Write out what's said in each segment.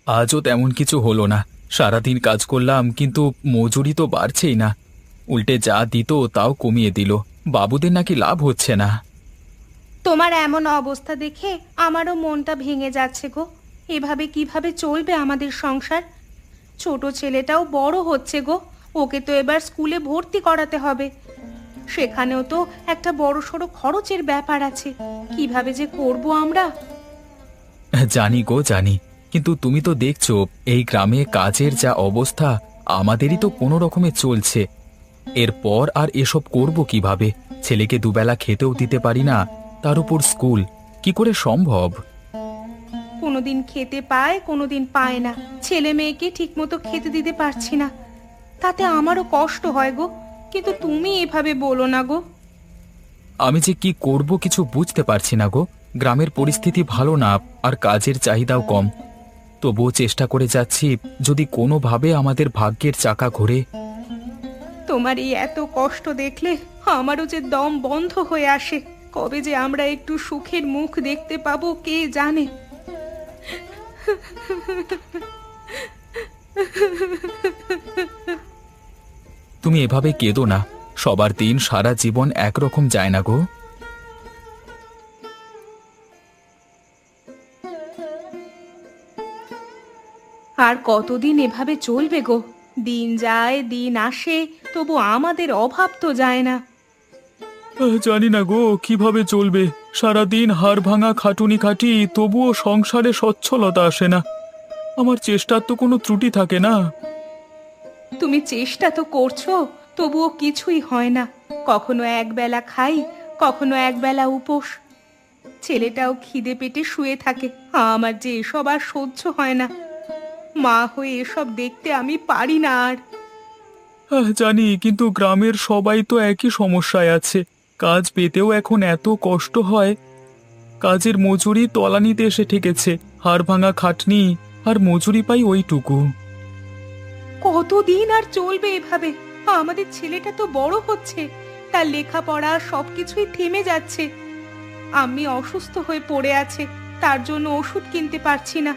আজও তেমন কিছু হলো না। সারাদিন কাজ করলাম, কিন্তু মজুরি তো বাড়ছেই না। উল্টে যা দিত তাও কমিয়ে দিল। বাবুদের নাকি লাভ হচ্ছে না। তোমার এমন অবস্থা দেখে আমারও মনটা ভেঙে যাচ্ছে গো। এভাবে কিভাবে চলবে আমাদের সংসার? ছোট ছেলেটাও বড় হচ্ছে গো। ওকে তো এবার স্কুলে ভর্তি করাতে হবে। সেখানেও তো একটা বড়সড় খরচের ব্যাপার আছে। কিভাবে যে করব আমরা। জানি গো, জানি। কিন্তু তুমি তো দেখছো এই গ্রামে কাজের যা অবস্থা, আমাদেরই তো কোনো রকমে চলছে। এরপর আর এসব করব কিভাবে? ছেলেকে দুবেলা খেতেও দিতে পারি না, তার উপর স্কুল। কি করে সম্ভব? কোনোদিন খেতে পায়, কোনোদিন পায় না। ছেলে মেয়েকে ঠিকমতো খেতে দিতে পারছি না, তাতে আমারও কষ্ট হয় গো। কিন্তু তুমি এভাবে বলো না গো। আমি যে কি করব কিছু বুঝতে পারছি না গো। গ্রামের পরিস্থিতি ভালো না, আর কাজের চাহিদাও কম। তবুও চেষ্টা করে যাচ্ছি, যদি কোনোভাবে আমাদের ভাগ্যের চাকা ঘোরে। তোমার এই এত কষ্ট দেখলে আমারও যে দম বন্ধ হয়ে আসে। কবে যে আমরা একটু সুখের মুখ দেখতে পাবো কে জানে। তুমি এভাবে কেঁদো না। সবার দিন সারা জীবন একরকম যায় না গো। আর কতদিন এভাবে চলবে গো? দিন যায় দিন আসে, তবু আমাদের অভাব তো যায় না। জানি না গো কিভাবে চলবে। সারাদিন হাড় ভাঙা খাটুনি খাটি, তবুও সংসারে সচ্ছলতা আসে না। আমার চেষ্টার তো কোনো ত্রুটি থাকে না। তুমি চেষ্টা তো করছো, তবুও কিছুই হয় না। কখনো একবেলা খাই, কখনো একবেলা উপোস। ছেলেটাও খিদে পেটে শুয়ে থাকে। আমার যে এসব আর সহ্য হয় না। মা হয়ে এসব দেখতে আমি পারি না আর। জানি, কিন্তু গ্রামের সবাই তো একই সমস্যায় আছে। কাজ পেতেও এখন এত কষ্ট হয়। কাজের মজুরি তলানিতে এসে ঠেকেছে। হাড় ভাঙা খাটনি, আর মজুরি পাই ওইটুকু। কতদিন আর চলবে এভাবে? আমাদের ছেলেটা তো বড় হচ্ছে, তার লেখাপড়া সবকিছুই থেমে যাচ্ছে। আমি অসুস্থ হয়ে পড়ে আছে, তার জন্য ওষুধ কিনতে পারছি না।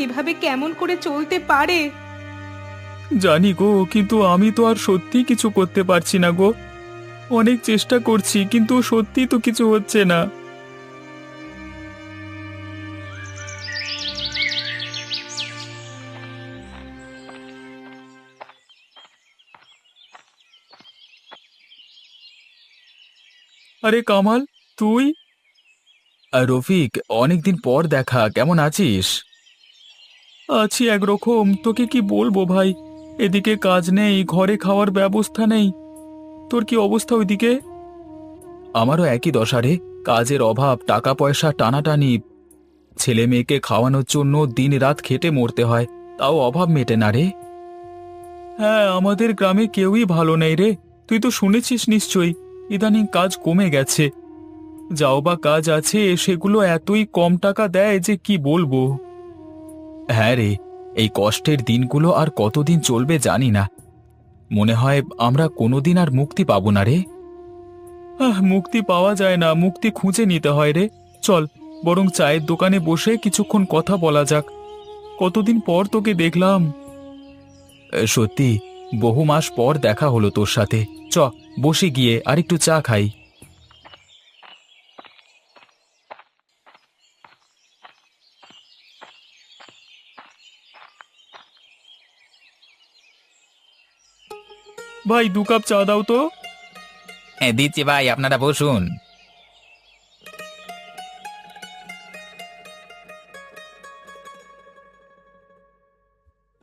এভাবে কেমন করে চলতে পারে? জানি গো, কিন্তু আমি তো আর সত্যি কিছু করতে পারছি না গো। অনেক চেষ্টা করছি, কিন্তু সত্যি তো কিছু হচ্ছে না। আরে কামাল, তুই? রফিক, অনেকদিন পর দেখা। কেমন আছিস? আছি একরকম। তোকে কি বলবো ভাই, এদিকে কাজ নেই, ঘরে খাওয়ার ব্যবস্থা নেই। তোর কি অবস্থা ওইদিকে? আমারও একই দশা রে। কাজের অভাব, টাকা পয়সা টানাটানি। ছেলে মেয়েকে খাওয়ানোর জন্য দিন রাত খেটে মরতে হয়, তাও অভাব মেটে না রে। হ্যাঁ, আমাদের গ্রামে কেউই ভালো নেই রে। তুই তো শুনেছিস নিশ্চয়ই, ইদানিং কাজ কমে গেছে। যাও বা কাজ আছে, সেগুলো এতই কম টাকা দেয় যে কি বলবো। হ্যাঁ রে, এই কষ্টের দিনগুলো আর কতদিন চলবে জানি না। মনে হয় আমরা কোনোদিন আর মুক্তি পাবো না রে। মুক্তি পাওয়া যায় না, মুক্তি খুঁজে নিতে হয় রে। চল, বরং চায়ের দোকানে বসে কিছুক্ষণ কথা বলা যাক। কতদিন পর তোকে দেখলাম। সত্যি, বহু মাস পর দেখা হলো তোর সাথে। চ, বসে গিয়ে আর একটু চা খাই। ভাই, 2 কাপ চা দাও তো। হ্যাঁ, দিচ্ছি ভাই, আপনারা বসুন।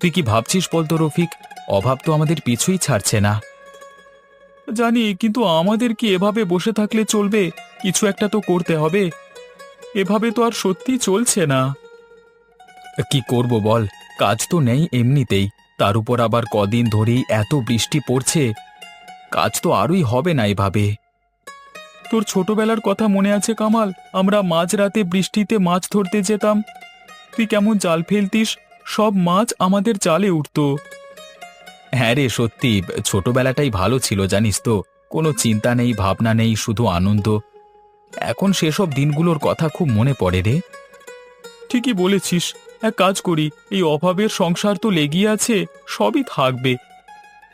তুই কি ভাবছিস বলতো রফিক? অভাব তো আমাদের পিছুই ছাড়ছে না। জানি, কিন্তু আমাদের কি এভাবে বসে থাকলে চলবে? কিছু একটা তো করতে হবে। এভাবে তো আর সত্যি চলছে না। কি করব বল? কাজ তো নেই এমনিতেই, তার উপর আবার কদিন ধরেই এত বৃষ্টি পড়ছে। কাজ তো আরই হবে না এভাবে। তোর ছোটবেলার কথা মনে আছে কামাল? আমরা মাঝরাতে বৃষ্টিতে মাছ ধরতে যেতাম। তুই কেমন জাল ফেলতিস, সব মাছ আমাদের জালে উঠতো। হ্যাঁ রে, সত্যি ছোটবেলাটাই ভালো ছিল জানিস তো। কোনো চিন্তা নেই, ভাবনা নেই, শুধু আনন্দ। এখন সেসব দিনগুলোর কথা খুব মনে পড়ে রে। ঠিকই বলেছিস। এক কাজ করি, এই অভাবের সংসার তো লেগেই আছে, সবই থাকবে।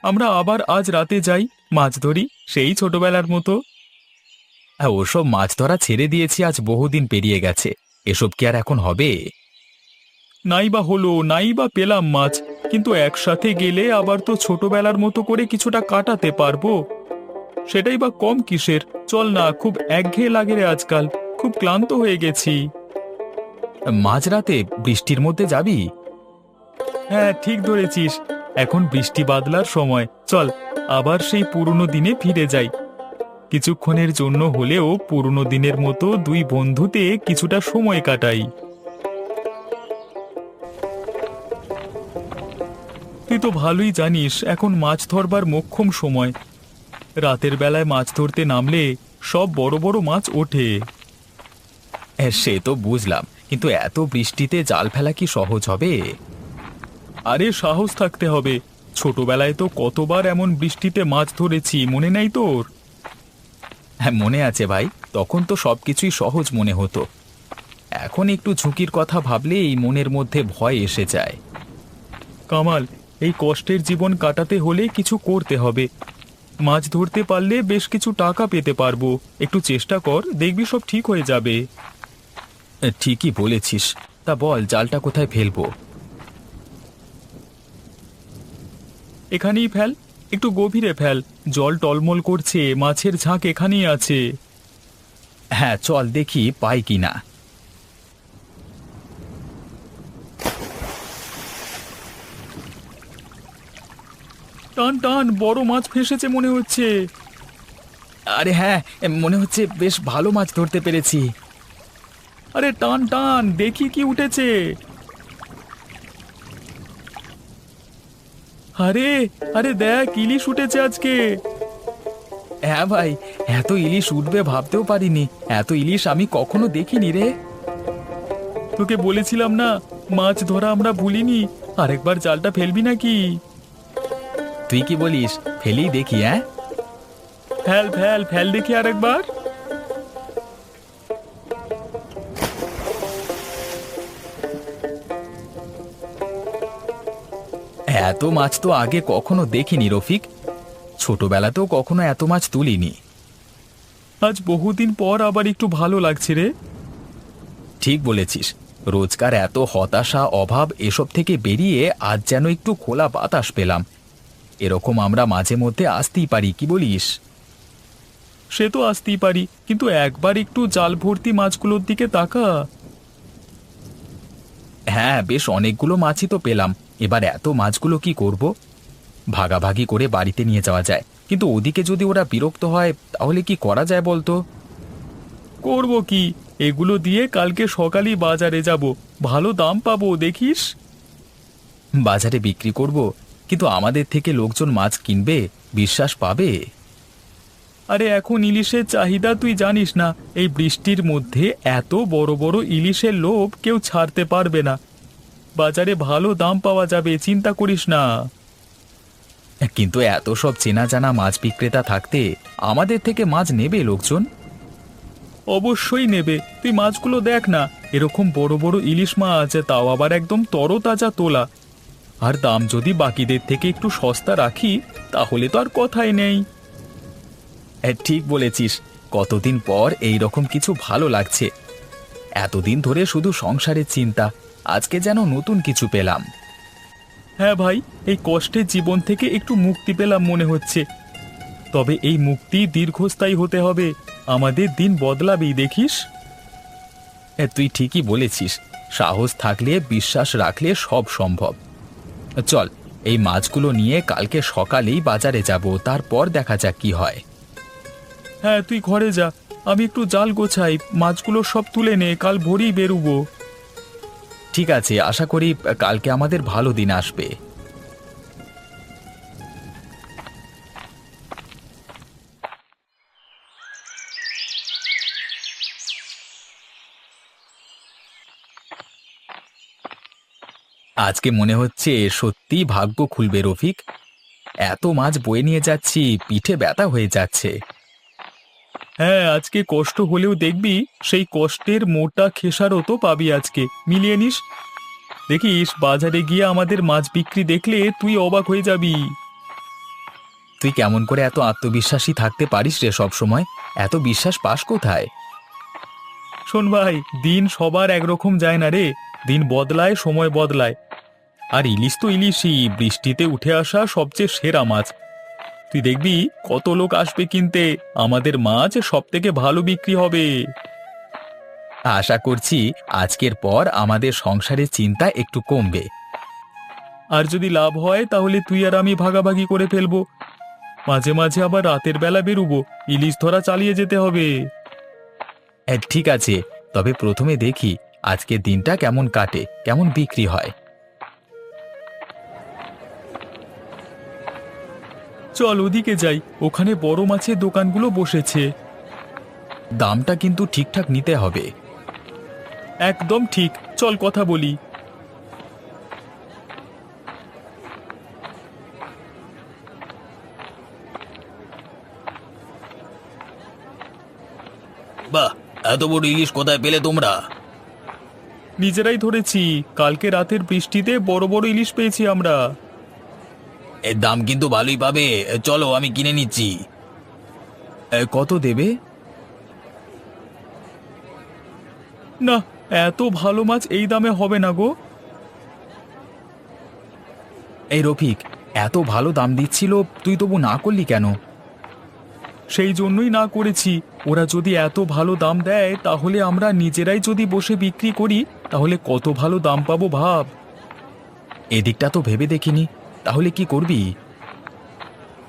আমরা আবার আজ রাতে যাই, মাছ ধরি সেই ছোটবেলার মতো। হ্যাঁ, ওসব মাছ ধরা ছেড়ে দিয়েছি, আজ বহুদিন পেরিয়ে গেছে। এসব কি আর এখন হবে? নাই বা হলো, নাই বা পেলাম মাছ, কিন্তু একসাথে গেলে আবার তো ছোটবেলার মতো করে কিছুটা কাটাতে পারবো। সেটাই বা কম কিসের? চল না, খুব একঘেয়ে লাগে রে আজকাল, খুব ক্লান্ত হয়ে গেছি। মাঝরাতে বৃষ্টির মধ্যে যাবি? হ্যাঁ, ঠিক ধরেছিস, এখন বৃষ্টি বাদলার সময়। চল আবার সেই পুরনো দিনে ফিরে যাই। কিছুক্ষণের জন্য হলেও পুরনো দিনের মতো দুই বন্ধুতে কিছুটা সময় কাটাই। তুই তো ভালোই জানিস এখন মাছ ধরবার মোক্ষম সময়। রাতের বেলায় মাছ ধরতে নামলে সব বড় বড় মাছ ওঠে। সে তো বুঝলাম, কিন্তু এত বৃষ্টিতে জাল ফেলা কি সহজ হবে? আরে সাহস থাকতে হবে। ছোটবেলায় তো কতবার এমন বৃষ্টিতে মাছ ধরেছি, মনে নেই তোর? হ্যাঁ, মনে আছে ভাই, তখন তো সবকিছুই সহজ মনে হতো। এখন একটু ঝুঁকির কথা ভাবলেই মনের মধ্যে ভয় এসে যায়। কামাল, এই কষ্টের জীবন কাটাতে হলে কিছু করতে হবে। মাছ ধরতে পারলে বেশ কিছু টাকা পেতে পারবো। একটু চেষ্টা কর, দেখবি সব ঠিক হয়ে যাবে। ঠিকই বলেছিস। তা বল, জালটা কোথায় ফেলবো? এখানেই ফেল, একটু গভীরে ফেল। জল টলমল করছে, মাছের ঝাঁক এখানেই আছে। হ্যাঁ, চল দেখি পাই কিনা। টান টান, বড় মাছ ফেসেছে মনে হচ্ছে। আরে হ্যাঁ, মনে হচ্ছে বেশ ভালো মাছ ধরতে পেরেছি। আরে টান টান, দেখি কি উঠেছে। আরে আরে দেখ, ইলিশ উঠেছে আজকে। হ্যাঁ ভাই, এত ইলিশ উঠবে ভাবতেও পারিনি। এত ইলিশ আমি কখনো দেখিনি রে। তোকে বলেছিলাম না, মাছ ধরা আমরা ভুলিনি। আরেকবার জালটা ফেলবি নাকি? তুই কি বলিস, ফেলি দেখি? হ্যাঁ, ফেল ফেল ফেল দেখি আরেকবার। এত মাছ তো আগে কখনো দেখিনি রফিক, ছোটবেলাতেও কখনো এত মাছ তুলিনি। আজ বহুদিন পর আবার একটু ভালো লাগছে রে। ঠিক বলেছিস, রোজকার এত হতাশা অভাব এসব থেকে বেরিয়ে আজ যেন একটু খোলা বাতাস পেলাম। এরকম আমরা মাঝে মধ্যে আসতেই পারি, কি বলিস? সে তো আসতেই পারি, কিন্তু একবার একটু জাল ভর্তি মাছগুলোর দিকে তাকা। হ্যাঁ, বেশ অনেকগুলো মাছই তো পেলাম। এবার এত মাছগুলো কি করব? ভাগাভাগি করে বাড়িতে নিয়ে যাওয়া যায়, কিন্তু ওদিকে যদি ওরা বিরক্ত হয় তাহলে কি করা যায় বলতো? করব কি, এগুলো দিয়ে কালকে সকালেই বাজারে যাব, ভালো দাম পাবো দেখিস। বাজারে বিক্রি করব, কিন্তু আমাদের থেকে লোকজন মাছ কিনবে, বিশ্বাস পাবে? আরে এখন ইলিশের চাহিদা তুই জানিস না। এই বৃষ্টির মধ্যে এত বড় বড় ইলিশের লোভ কেউ ছাড়তে পারবে না। বাজারে ভালো দাম পাওয়া যাবে, চিন্তা করিস না। কিন্তু এত সব চেনা জানা মাছ বিক্রেতা থাকতে আমাদের থেকে মাছ নেবে লোকজন? অবশ্যই নেবে। তুই মাছগুলো দেখ না, এরকম বড় বড় ইলিশ মাছ, তাও আবার একদম তরতাজা তোলা। আর দাম যদি বাকিদের থেকে একটু সস্তা রাখি তাহলে তো আর কথাই নেই। ঠিক বলেছিস, কতদিন পর এই রকম কিছু ভালো লাগছে। এতদিন ধরে শুধু সংসারের চিন্তা, আজকে যেন নতুন কিছু পেলাম। হ্যাঁ ভাই, এই কষ্টের জীবন থেকে একটু মুক্তি পেলাম মনে হচ্ছে। তবে এই মুক্তি দীর্ঘস্থায়ী হতে হবে, আমাদের দিন বদলাবেই দেখিস। তুই ঠিকই বলেছিস, সাহস থাকলে বিশ্বাস রাখলে সব সম্ভব। চল, এই মাছগুলো নিয়ে কালকে সকালেই বাজারে যাব, তারপর দেখা যাক কি হয়। হ্যাঁ, তুই ঘরে যা, আমি একটু জাল গোছাই, মাছগুলো সব তুলে নে, কাল ভোরেই বেরুবো। ঠিক আছে, আশা করি কালকে আমাদের ভালো দিন আসবে। আজকে মনে হচ্ছে সত্যি ভাগ্য খুলবে রফিক। এত মাছ বয়ে নিয়ে যাচ্ছি, পিঠে ব্যথা হয়ে যাচ্ছে। হ্যাঁ, আজকে কষ্ট হলেও দেখবি সেই কষ্টের মোটা খেসারও তো পাবি আজকে, মিলিয়ে নিস। দেখিস বাজারে গিয়ে আমাদের মাছ বিক্রি দেখলে তুই অবাক হয়ে যাবি। তুই কেমন করে এত আত্মবিশ্বাসী থাকতে পারিস রে সব সময়? এত বিশ্বাস পাস কোথায়? শোন ভাই, দিন সবার একরকম যায় না রে। দিন বদলায়, সময় বদলায়। আর ইলিশ তো ইলিশই, বৃষ্টিতে উঠে আসা সবচেয়ে সেরা মাছ। তুই দেখবি কত লোক আসবে কিনতে, আমাদের মাছ সব থেকে ভালো বিক্রি হবে। আশা করছি আজকের পর আমাদের সংসারের চিন্তা একটু কমবে। আর যদি লাভ হয় তাহলে তুই আর আমি ভাগাভাগি করে ফেলবো। মাঝে মাঝে আবার রাতের বেলা বেরুবো, ইলিশ ধরা চালিয়ে যেতে হবে। ঠিক আছে, তবে প্রথমে দেখি আজকের দিনটা কেমন কাটে, কেমন বিক্রি হয়। চল ওদিকে যাই, ওখানে বড় মাছের দোকানগুলো বসেছে। দামটা কিন্তু ঠিকঠাক নিতে হবে। একদম ঠিক, চল কথা বলি। বাহ, এত বড় ইলিশ কোথায় পেলে তোমরা? নিজেরাই ধরেছি, কালকে রাতের বৃষ্টিতে বড় বড় ইলিশ পেয়েছি আমরা। এর দাম কিন্তু ভালোই পাবে, চলো আমি কিনে নিচ্ছি। কত দেবে? না, এত ভালো মাছ এই দামে হবে না গো। এই রফিক, এত ভালো দাম দিচ্ছিল, তুই তবু না করলি কেন? সেই জন্যই না করেছি। ওরা যদি এত ভালো দাম দেয় তাহলে আমরা নিজেরাই যদি বসে বিক্রি করি তাহলে কত ভালো দাম পাবো ভাব। এদিকটা তো ভেবে দেখিনি। তাহলে কি করবি?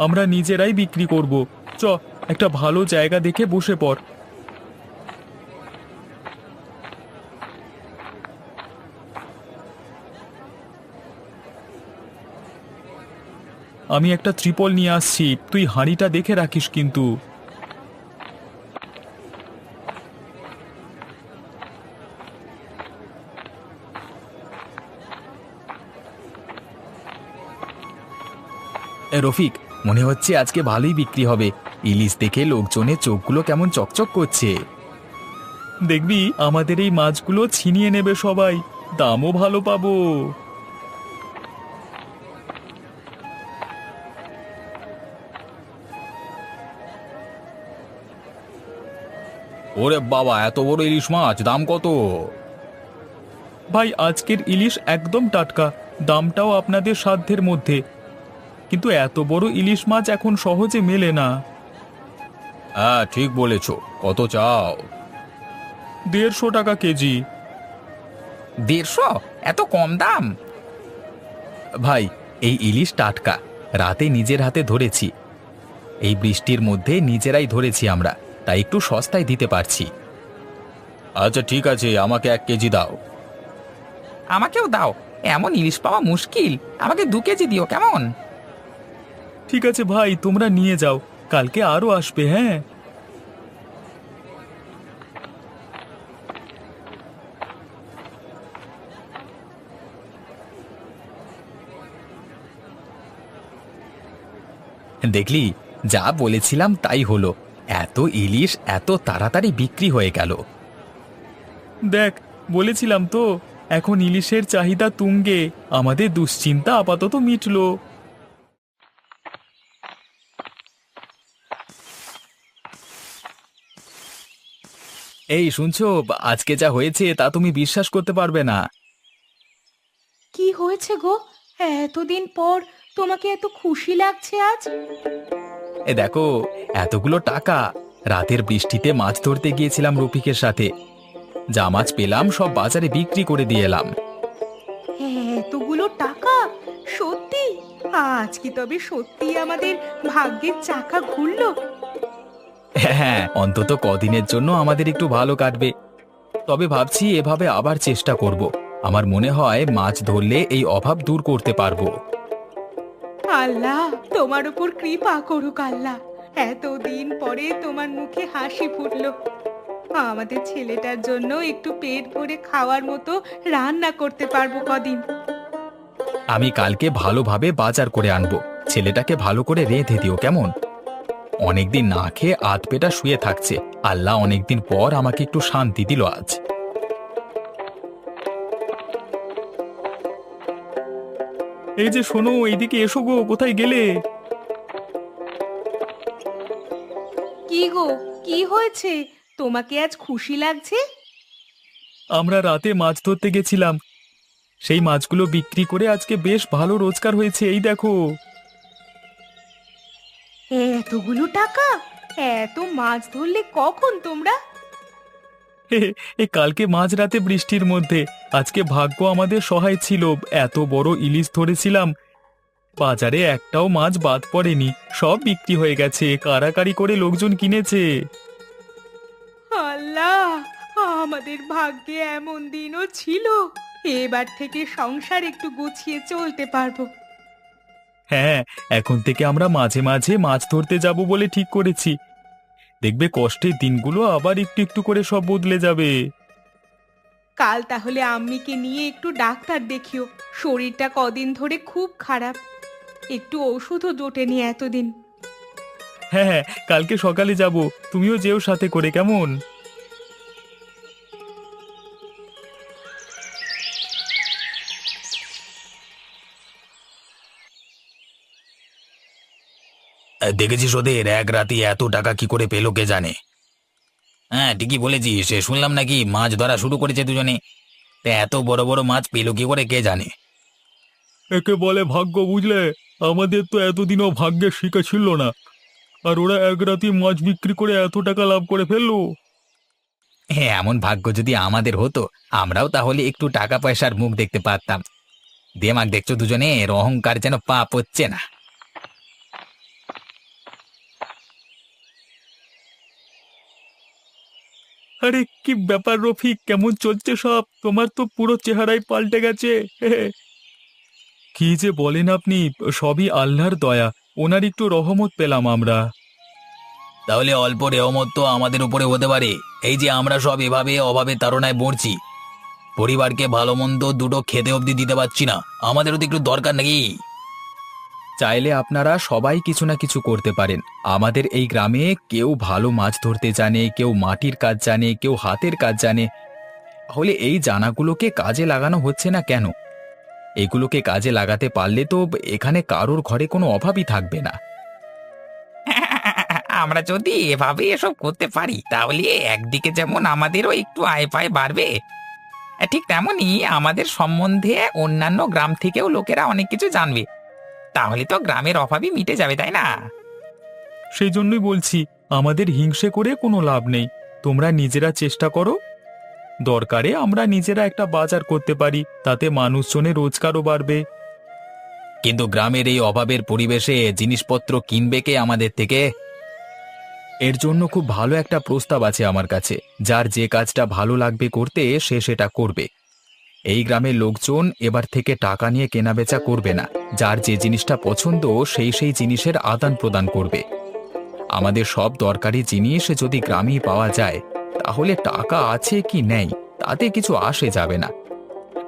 আমরা নিজেরাই বিক্রি করব। চ, একটা ভালো জায়গা দেখে বসে পড়। আমি একটা ত্রিপল নিয়ে আসছি, তুই হাঁড়িটা দেখে রাখিস কিন্তু। রফিক, মনে হচ্ছে আজকে ভালোই বিক্রি হবে। ইলিশ দেখে লোকজনের চোখগুলো কেমন চকচক করছে। দেখবি আমাদের এই মাছগুলো ছিনিয়ে নেবে সবাই, দামও ভালো পাবো। ওরে বাবা, এত বড় ইলিশ মাছ, দাম কত? ভাই, আজকের ইলিশ একদম টাটকা, দামটাও আপনাদের সাধ্যের মধ্যে। কিন্তু এত বড় ইলিশ মাছ এখন সহজে মেলে না। হ্যাঁ, ঠিক বলেছ। কত চাও? 150 টাকা কেজি। 150? এত কম দাম? ভাই, এই ইলিশ টাটকা, রাতে নিজের হাতে ধরেছি। এই বৃষ্টির মধ্যে নিজেরাই ধরেছি আমরা, তাই একটু সস্তায় দিতে পারছি। আচ্ছা ঠিক আছে, আমাকে 1 কেজি দাও। আমাকেও দাও, এমন ইলিশ পাওয়া মুশকিল। আমাকে 2 কেজি দিও কেমন? ঠিক আছে ভাই, তোমরা নিয়ে যাও, কালকে আরো আসবে। হ্যাঁ, দেখলি, যা বলেছিলাম তাই হলো। এত ইলিশ এত তাড়াতাড়ি বিক্রি হয়ে গেল। দেখ, বলেছিলাম তো, এখন ইলিশের চাহিদা তুঙ্গে। আমাদের দুশ্চিন্তা আপাতত মিটলো। এই শুনছো, আজকে যা হয়েছে তা তুমি বিশ্বাস করতে পারবে না। কি হয়েছে গো? এতদিন পর তোমাকে এত খুশি লাগছে আজ? এ দেখো, এতগুলো টাকা। রাতের বৃষ্টিতে মাছ ধরতে গিয়েছিলাম রফিকের সাথে। যা মাছ পেলাম সব বাজারে বিক্রি করে দিয়ে এলাম। এতগুলো টাকা? সত্যি? আজ কি তবে সত্যি আমাদের ভাগ্যের চাকা ঘুরলো? হ্যাঁ, অন্তত কদিনের জন্য আমাদের একটু ভালো কাটবে। তবে ভাবছি এভাবে আবার চেষ্টা করব। আমার মনে হয় মাছ ধরলে এই অভাব দূর করতে পারবো। আল্লাহ তোমার উপর কৃপা করুক আল্লাহ। এতদিন পরে তোমার মুখে হাসি ফুটলো। আমাদের ছেলেটার জন্য একটু পেট ভরে খাওয়ার মতো রান্না করতে পারবো কদিন। আমি কালকে ভালোভাবে বাজার করে আনবো। ছেলেটাকে ভালো করে রেঁধে দিও কেমন? অনেকদিন না খেয়ে আধ পেটা শুয়ে থাকছে। আল্লাহ অনেকদিন পর আমাকে একটু শান্তি দিল আজ। এই যে শোনো, এইদিকে এসো গো, কোথায় গেলে? কি গো, কি হয়েছে? তোমাকে আজ খুশি লাগছে? আমরা রাতে মাছ ধরতে গেছিলাম, সেই মাছগুলো বিক্রি করে আজকে বেশ ভালো রোজগার হয়েছে, এই দেখো। এতগুলো টাকা? এত মাছ ধরলে কখন তোমরা? এই কালকে মাঝরাতে বৃষ্টির মধ্যে, আজকে ভাগ্য আমাদের সহায় ছিল, এত বড় ইলিশ ধরেছিলাম। বাজারে একটাও মাছ বাদ পড়েনি, সব বিক্রি হয়ে গেছে, কারাকারি করে লোকজন কিনেছে। আল্লাহ, আমাদের ভাগ্যে এমন দিনও ছিল। এবার থেকে সংসার একটু গুছিয়ে চলতে পারবো। হ্যাঁ, এখন থেকে আমরা মাঝে মাঝে মাছ ধরতে যাব বলে ঠিক করেছি। দেখবে কষ্টের দিনগুলো আবার একটু একটু করে সব বদলে যাবে। কাল তাহলে আম্মিকে নিয়ে একটু ডাক্তার দেখিও, শরীরটা কদিন ধরে খুব খারাপ। একটু ওষুধও জোটেনি এতদিন। হ্যাঁ হ্যাঁ, কালকে সকালে যাব, তুমিও যেও সাথে করে, কেমন? দেখেছিস ওদের এক রাতে এত টাকা কি করে পেলো কে জানে। হ্যাঁ ঠিকই বলেছিস, শুনলাম নাকি মাছ ধরা শুরু করেছে দুজনে। তা এত বড় বড় মাছ পেলো কি করে কে জানে। একে বলে ভাগ্য, বুঝলে? আমাদের তো এতদিনও ভাগ্যের শিকা ছিল না, আর ওরা এক রাতে মাছ বিক্রি করে এত টাকা লাভ করে ফেললো। হ্যাঁ, এমন ভাগ্য যদি আমাদের হতো, আমরাও তাহলে একটু টাকা পয়সার মুখ দেখতে পারতাম। দেমাগ দেখছো দুজনে, এর অহংকার যেন পাপ হচ্ছে না। আরে কি ব্যাপার রফিক, কেমন চলছে সব? তোমার তো পুরো চেহারাই পাল্টে গেছে। কি যে বলেন আপনি, সবই আল্লাহর দয়া, ওনার একটু রহমত পেলাম আমরা। তাহলে অল্প রেহমত তো আমাদের উপরে হতে পারে। এই যে আমরা সব এভাবে অভাবে তাড়নায় মরছি, পরিবারকে ভালো মন্দ দুটো খেতে অবধি দিতে পারছি না, আমাদেরও তো একটু দরকার নাকি? চাইলে আপনারা সবাই কিছু না কিছু করতে পারেন। আমাদের এই গ্রামে কেউ ভালো মাছ ধরতে জানে, কেউ মাটির কাজ জানে, কেউ হাতের কাজ জানে। তাহলে এই জানাগুলোকে কাজে লাগানো হচ্ছে না কেন? এগুলোকে কাজে লাগাতে পারলে তো এখানে কারোর ঘরে কোনো অভাবই থাকবে না। আমরা যদি এভাবে এসব করতে পারি, তাহলে একদিকে যেমন আমাদেরও একটু আয় পায় বাড়বে, ঠিক তেমনি আমাদের সম্বন্ধে অন্যান্য গ্রাম থেকেও লোকেরা অনেক কিছু জানবে। তাহলে তো গ্রামের অভাবই মিটে যাবে, তাই না? সেই জন্যই বলছি, আমাদের হিংসে করে কোনো লাভ নেই। তোমরা নিজেরা চেষ্টা করো, দরকারে আমরা নিজেরা একটা বাজার করতে পারি, তাতে মানুষজনের রোজগারও বাড়বে। কিন্তু গ্রামের এই অভাবের পরিবেশে জিনিসপত্র কিনবে কে আমাদের থেকে? এর জন্য খুব ভালো একটা প্রস্তাব আছে আমার কাছে। যার যে কাজটা ভালো লাগবে করতে, সে সেটা করবে। এই গ্রামের লোকজন এবার থেকে টাকা নিয়ে কেনাবেচা করবে না, যার যে জিনিসটা পছন্দ সেই সেই জিনিসের আদান প্রদান করবে। আমাদের সব দরকারি জিনিস যদি গ্রামেই পাওয়া যায়, তাহলে টাকা আছে কি নেই তাতে কিছু আসে যাবে না।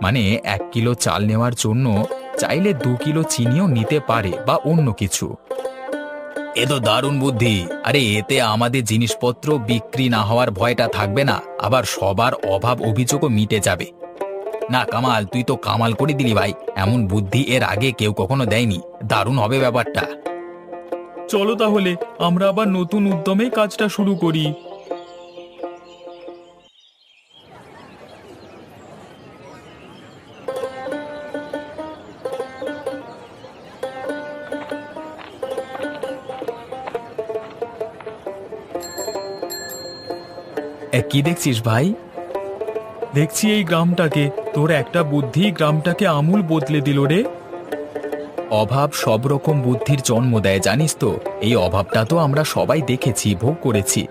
মানে 1 কিলো চাল নেওয়ার জন্য চাইলে 2 কিলো চিনিও নিতে পারে, বা অন্য কিছু। এ তো দারুণ বুদ্ধি। আরে এতে আমাদের জিনিসপত্র বিক্রি না হওয়ার ভয়টা থাকবে না, আবার সবার অভাব অভিযোগও মিটে যাবে। না কামাল, তুই তো কামাল করে দিলি ভাই, এমন বুদ্ধি এর আগে কেউ কখনো দেয়নি। দারুণ হবে ব্যাপারটা। চলো তাহলে আমরা আবার নতুন উদ্যমে কাজটা শুরু করি। কি দেখছিস ভাই? দেখছি এই গ্রামটাকে, তোর একটা বুদ্ধি গ্রামটাকে আমূল বদলে দিল রে। অভাব সব রকম বুদ্ধির জন্ম দেয়, জানিস তো? এই অভাবটা তো আমরা সবাই দেখেছি, ভোগ করেছি।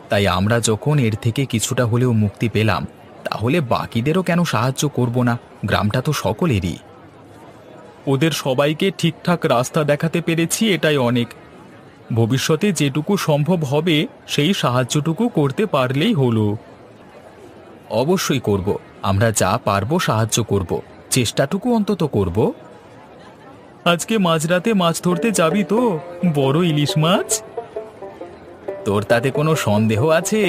তাই আমরা যখন এর থেকে কিছুটা হলেও মুক্তি পেলাম, তাহলে বাকিদেরও কেন সাহায্য করব না? গ্রামটা তো সকলেরই। ওদের সবাইকে ঠিকঠাক রাস্তা দেখাতে পেরেছি, এটাই অনেক। ভবিষ্যতে যেটুকু সম্ভব হবে সেই সাহায্যটুকু করতে পারলেই হলো। অবশ্যই করব, আমরা যা পারবো সাহায্য করব, চেষ্টাটুকু অন্তত করব। আজকে মাঝরাতে মাছ ধরতে যাবি তো? বড় ইলিশ মাছ। তোর তাতে কোনো সন্দেহ আছে?